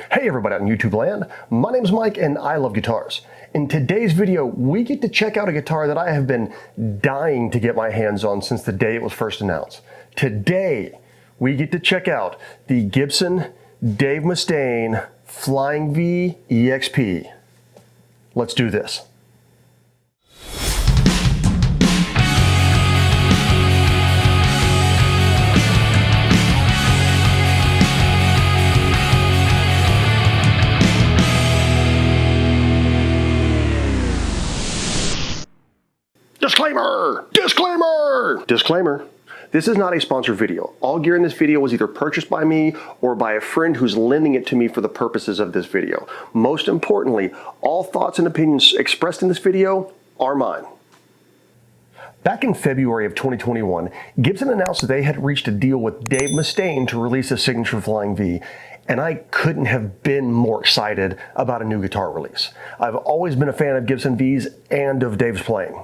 Hey everybody out in YouTube land, my name's Mike and I love guitars. In today's video, we get to check out a guitar that I have been dying to get my hands on since the day it was first announced. Today, we get to check out the Gibson Dave Mustaine Flying V EXP. Let's do this. Disclaimer! Disclaimer! Disclaimer. This is not a sponsored video. All gear in this video was either purchased by me or by a friend who's lending it to me for the purposes of this video. Most importantly, all thoughts and opinions expressed in this video are mine. Back in February of 2021, Gibson announced that they had reached a deal with Dave Mustaine to release a signature Flying V, and I couldn't have been more excited about a new guitar release. I've always been a fan of Gibson Vs and of Dave's playing.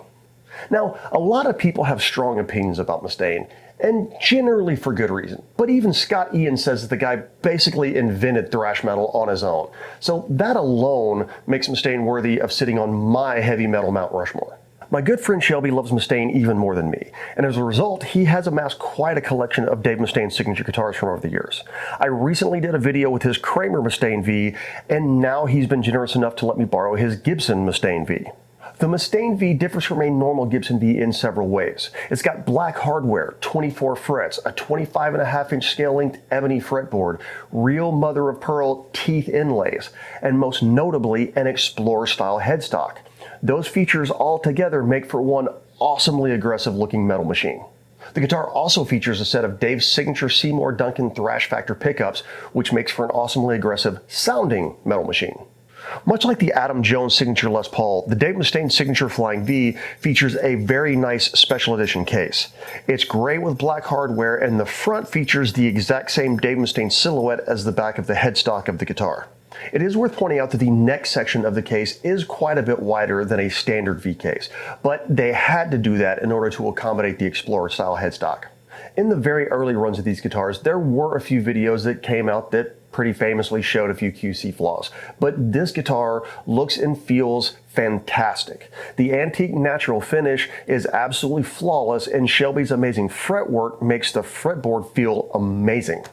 Now, a lot of people have strong opinions about Mustaine, and generally for good reason. But even Scott Ian says that the guy basically invented thrash metal on his own. So that alone makes Mustaine worthy of sitting on my heavy metal Mount Rushmore. My good friend Shelby loves Mustaine even more than me, and as a result, he has amassed quite a collection of Dave Mustaine's signature guitars from over the years. I recently did a video with his Kramer Mustaine V, and now he's been generous enough to let me borrow his Gibson Mustaine V. The Mustaine V differs from a normal Gibson V in several ways. It's got black hardware, 24 frets, a 25.5-inch scale-length ebony fretboard, real mother-of-pearl teeth inlays, and most notably, an Explorer-style headstock. Those features all together make for one awesomely aggressive-looking metal machine. The guitar also features a set of Dave's signature Seymour Duncan Thrash Factor pickups, which makes for an awesomely aggressive-sounding metal machine. Much like the Adam Jones signature Les Paul, the Dave Mustaine signature Flying V features a very nice special edition case. It's gray with black hardware, and the front features the exact same Dave Mustaine silhouette as the back of the headstock of the guitar. It is worth pointing out that the neck section of the case is quite a bit wider than a standard V case, but they had to do that in order to accommodate the Explorer style headstock. In the very early runs of these guitars, there were a few videos that came out that pretty famously showed a few QC flaws, but this guitar looks and feels fantastic. The antique natural finish is absolutely flawless, and Shelby's amazing fretwork makes the fretboard feel amazing.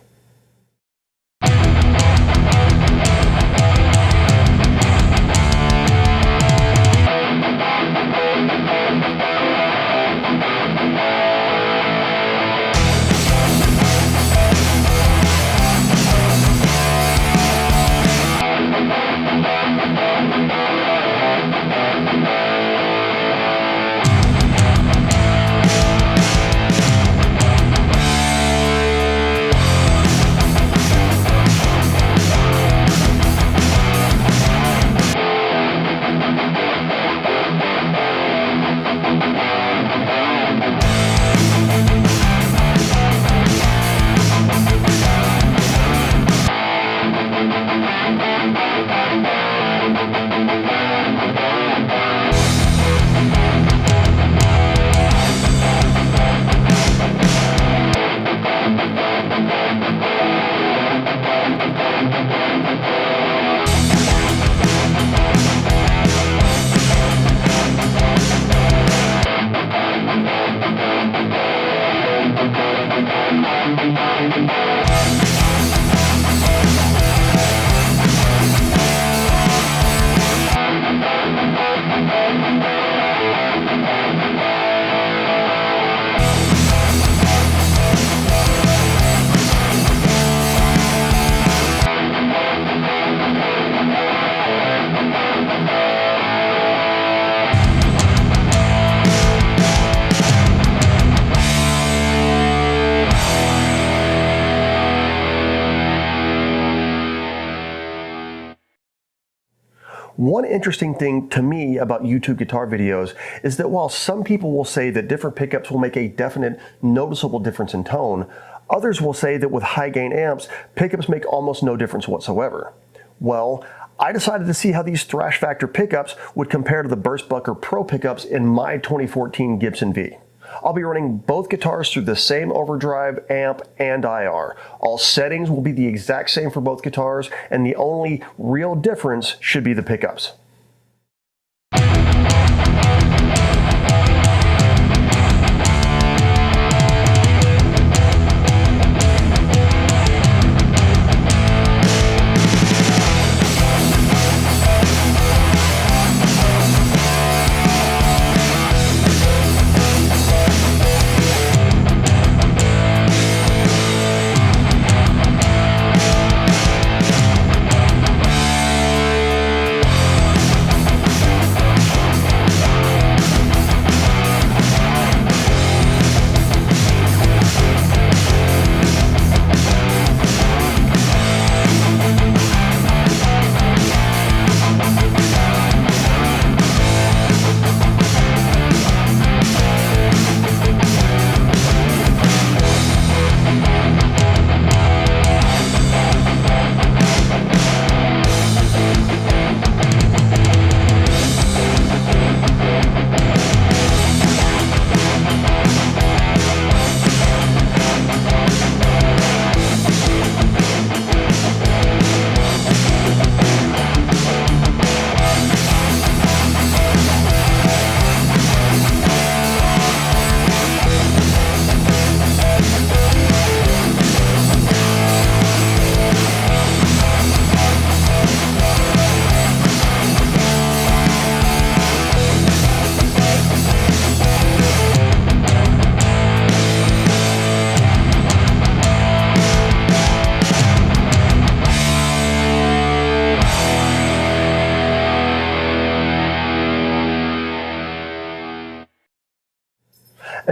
One interesting thing to me about YouTube guitar videos is that while some people will say that different pickups will make a definite, noticeable difference in tone, others will say that with high gain amps, pickups make almost no difference whatsoever. Well, I decided to see how these Thrash Factor pickups would compare to the Burstbucker Pro pickups in my 2014 Gibson V. I'll be running both guitars through the same overdrive, amp, and IR. All settings will be the exact same for both guitars, and the only real difference should be the pickups.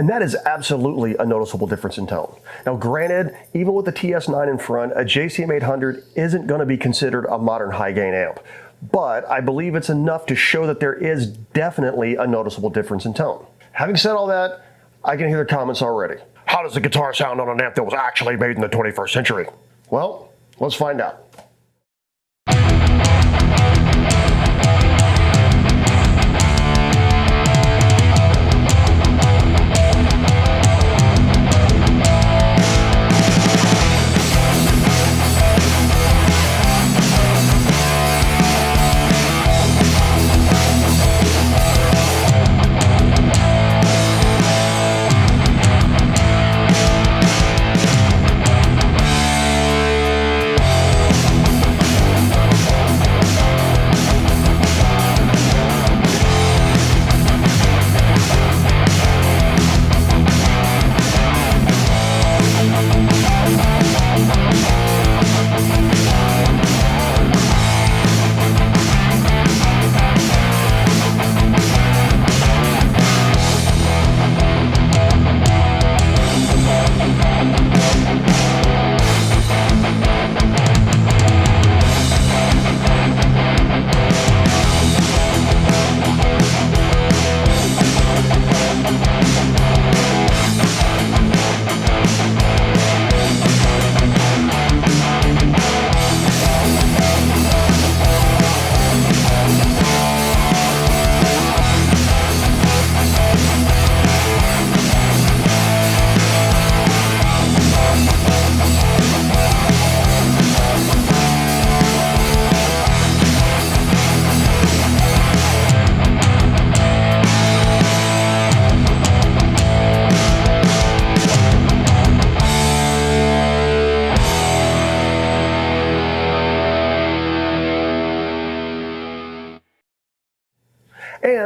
And that is absolutely a noticeable difference in tone. Now granted, even with the TS9 in front, a JCM 800 isn't going to be considered a modern high gain amp. But I believe it's enough to show that there is definitely a noticeable difference in tone. Having said all that, I can hear the comments already. How does the guitar sound on an amp that was actually made in the 21st century? Well, let's find out.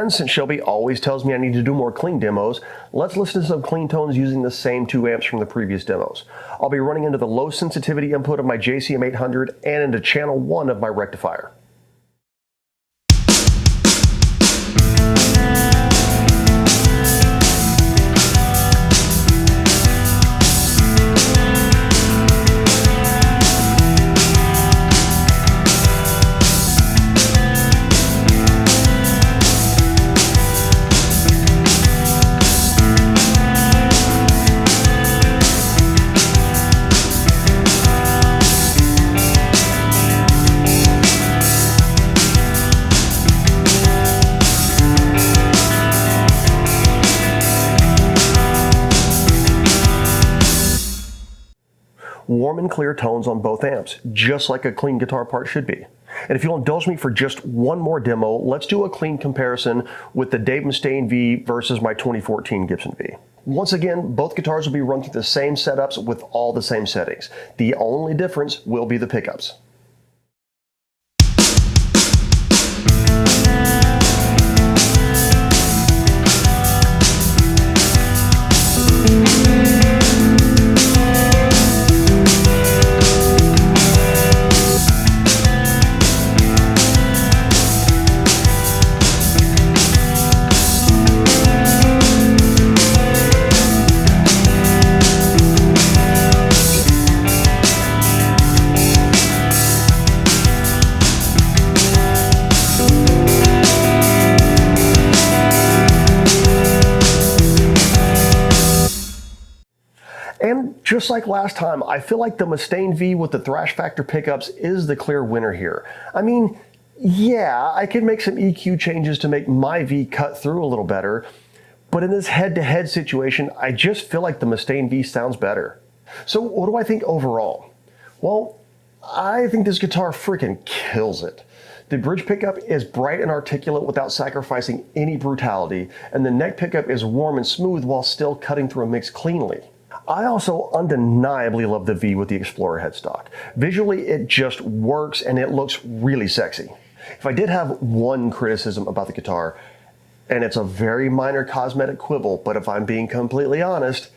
And since Shelby always tells me I need to do more clean demos, let's listen to some clean tones using the same two amps from the previous demos. I'll be running into the low sensitivity input of my JCM 800 and into channel 1 of my rectifier. warm and clear tones on both amps, just like a clean guitar part should be. And if you'll indulge me for just one more demo, let's do a clean comparison with the Dave Mustaine V versus my 2014 Gibson V. Once again, both guitars will be run through the same setups with all the same settings. The only difference will be the pickups. And just like last time, I feel like the Mustaine V with the thrash factor pickups is the clear winner here. I mean, yeah, I could make some EQ changes to make my V cut through a little better, but in this head-to-head situation, I just feel like the Mustaine V sounds better. So what do I think overall? Well, I think this guitar freaking kills it. The bridge pickup is bright and articulate without sacrificing any brutality, and the neck pickup is warm and smooth while still cutting through a mix cleanly. I also undeniably love the V with the Explorer headstock. Visually, it just works and it looks really sexy. If I did have one criticism about the guitar, and it's a very minor cosmetic quibble, but if I'm being completely honest,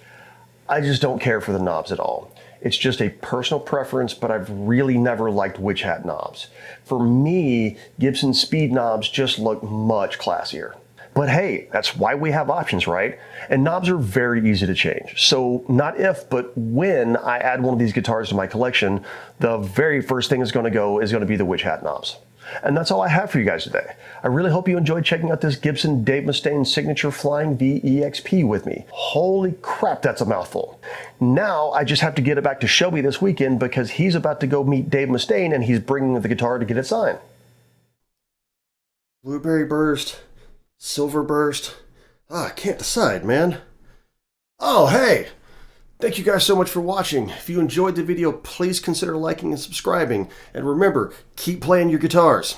I just don't care for the knobs at all. It's just a personal preference, but I've really never liked witch hat knobs. For me, Gibson speed knobs just look much classier. But hey, that's why we have options, right? And knobs are very easy to change. So not if, but when I add one of these guitars to my collection, the very first thing is going to be the witch hat knobs. And that's all I have for you guys today. I really hope you enjoyed checking out this Gibson Dave Mustaine Signature Flying V EXP with me. Holy crap, that's a mouthful. Now I just have to get it back to Shelby this weekend because he's about to go meet Dave Mustaine and he's bringing the guitar to get it signed. Blueberry Burst, Silver Burst. I can't decide, man. Oh, hey! Thank you guys so much for watching. If you enjoyed the video, please consider liking and subscribing. And remember, keep playing your guitars.